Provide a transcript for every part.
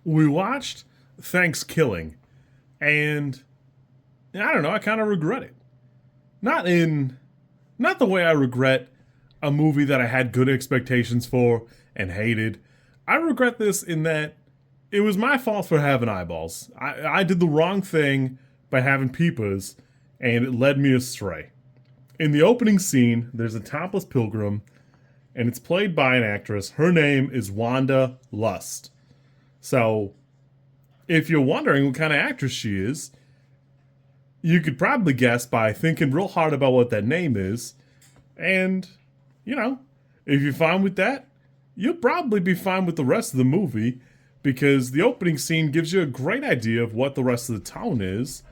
we watched ThanksKilling, and I don't know, I kind of regret it. Not in, not the way I regret a movie that I had good expectations for and hated. I regret this in that it was my fault for having eyeballs. I did the wrong thing by having peepers, and it led me astray. In the opening scene, there's a topless pilgrim, and it's played by an actress. Her name is Wanda Lust. So, if you're wondering what kind of actress she is, you could probably guess by thinking real hard about what that name is. And, you know, if you're fine with that, you'll probably be fine with the rest of the movie because the opening scene gives you a great idea of what the rest of the tone is.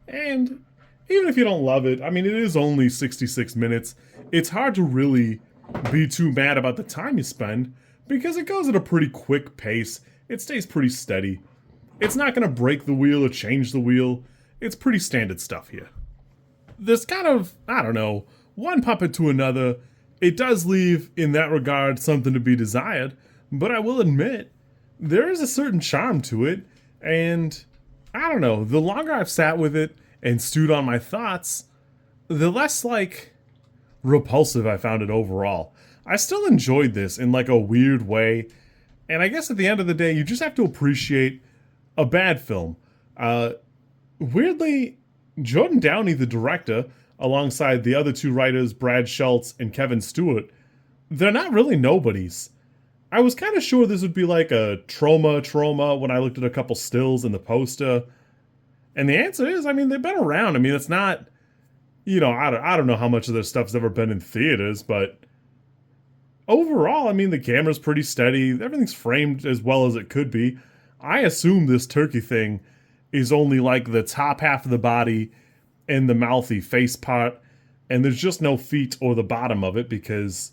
And even if you don't love it, I mean, it is only 66 minutes. It's hard to really be too mad about the time you spend because it goes at a pretty quick pace. It stays pretty steady. It's not going to break the wheel or change the wheel. It's pretty standard stuff here. There's kind of, I don't know, one puppet to another. It does leave, in that regard, something to be desired, but I will admit, there is a certain charm to it, and I don't know, the longer I've sat with it and stewed on my thoughts, the less, repulsive I found it overall. I still enjoyed this in, a weird way, and I guess at the end of the day, you just have to appreciate a bad film. Weirdly, Jordan Downey, the director, alongside the other two writers, Brad Schultz and Kevin Stewart, they're not really nobodies. I was kind of sure this would be like a trauma when I looked at a couple stills in the poster. And the answer is, I mean, they've been around. I mean, it's not, I don't know how much of their stuff's ever been in theaters, but overall, I mean, the camera's pretty steady. Everything's framed as well as it could be. I assume this turkey thing is only like the top half of the body and the mouthy face part, and there's just no feet or the bottom of it because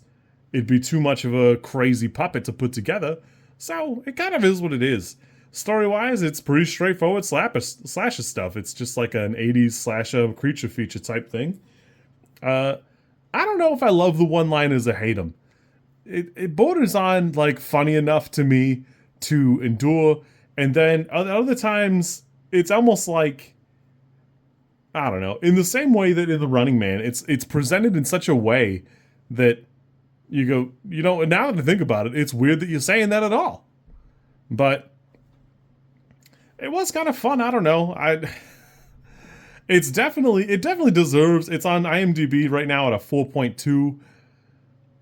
it'd be too much of a crazy puppet to put together. So it kind of is what it is. Story-wise, it's pretty straightforward slasher stuff. It's just like an 80s slasher creature feature type thing. I don't know if I love the one-liners or hate them. It borders on funny enough to me to endure, and then other times it's almost like, I don't know, in the same way that in The Running Man, it's presented in such a way that you go, now that I think about it, it's weird that you're saying that at all. But it was kind of fun. I don't know. It definitely deserves. It's on IMDb right now at a 4.2.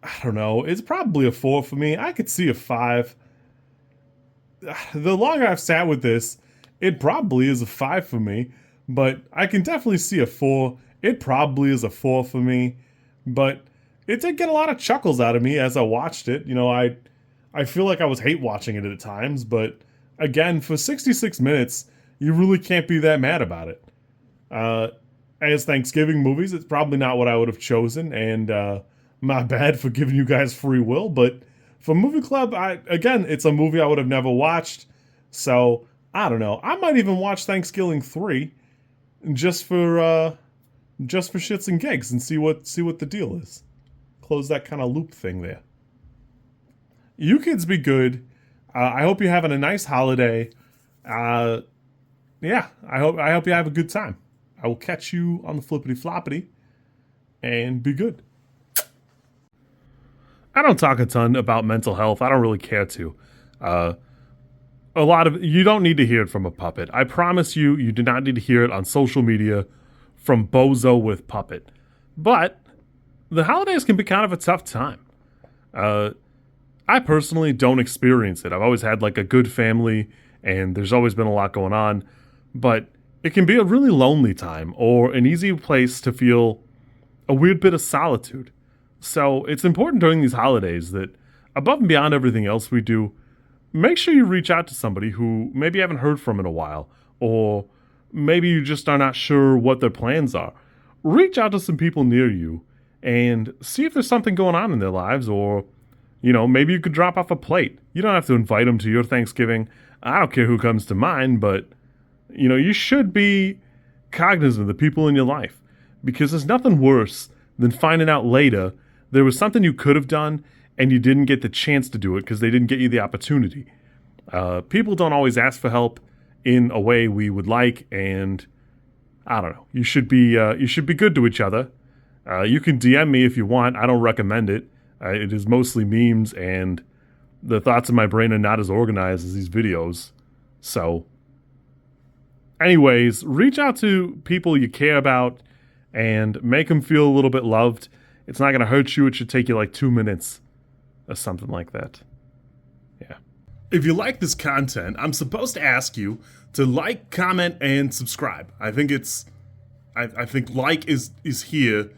I don't know. It's probably a 4 for me. I could see a 5. The longer I've sat with this, it probably is a 5 for me. But I can definitely see a 4. It probably is a 4 for me. But it did get a lot of chuckles out of me as I watched it. I feel like I was hate watching it at times, but again, for 66 minutes, you really can't be that mad about it. As Thanksgiving movies, it's probably not what I would have chosen, and my bad for giving you guys free will, but for Movie Club, it's a movie I would have never watched, so I don't know. I might even watch ThanksKilling 3 just for shits and gigs and see what the deal is. Close that kind of loop thing there. You kids be good. I hope you're having a nice holiday. Yeah, I hope you have a good time. I will catch you on the flippity floppity, and be good. I don't talk a ton about mental health. I don't really care to. You don't need to hear it from a puppet. I promise you, you do not need to hear it on social media from Bozo with Puppet. But the holidays can be kind of a tough time. I personally don't experience it. I've always had a good family, and there's always been a lot going on. But it can be a really lonely time, or an easy place to feel a weird bit of solitude. So it's important during these holidays that, above and beyond everything else we do, make sure you reach out to somebody who maybe you haven't heard from in a while, or maybe you just are not sure what their plans are. Reach out to some people near you and see if there's something going on in their lives, or, maybe you could drop off a plate. You don't have to invite them to your Thanksgiving. I don't care who comes to mine, but, you should be cognizant of the people in your life, because there's nothing worse than finding out later there was something you could have done and you didn't get the chance to do it because they didn't get you the opportunity. People don't always ask for help in a way we would like, and I don't know. You should be good to each other. You can DM me if you want. I don't recommend it. It is mostly memes, and the thoughts in my brain are not as organized as these videos. So, anyways, reach out to people you care about and make them feel a little bit loved. It's not going to hurt you. It should take you like 2 minutes or something like that. Yeah. If you like this content, I'm supposed to ask you to like, comment, and subscribe. I think like is here,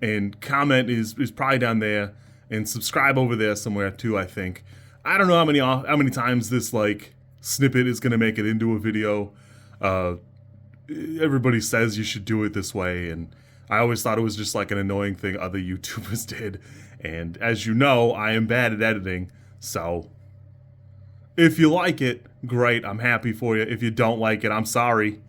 and comment is probably down there, and subscribe over there somewhere too, I think. I don't know how many times this like snippet is gonna make it into a video. Everybody says you should do it this way, and I always thought it was just like an annoying thing other YouTubers did. And as you know, I am bad at editing, so if you like it, great, I'm happy for you. If you don't like it, I'm sorry.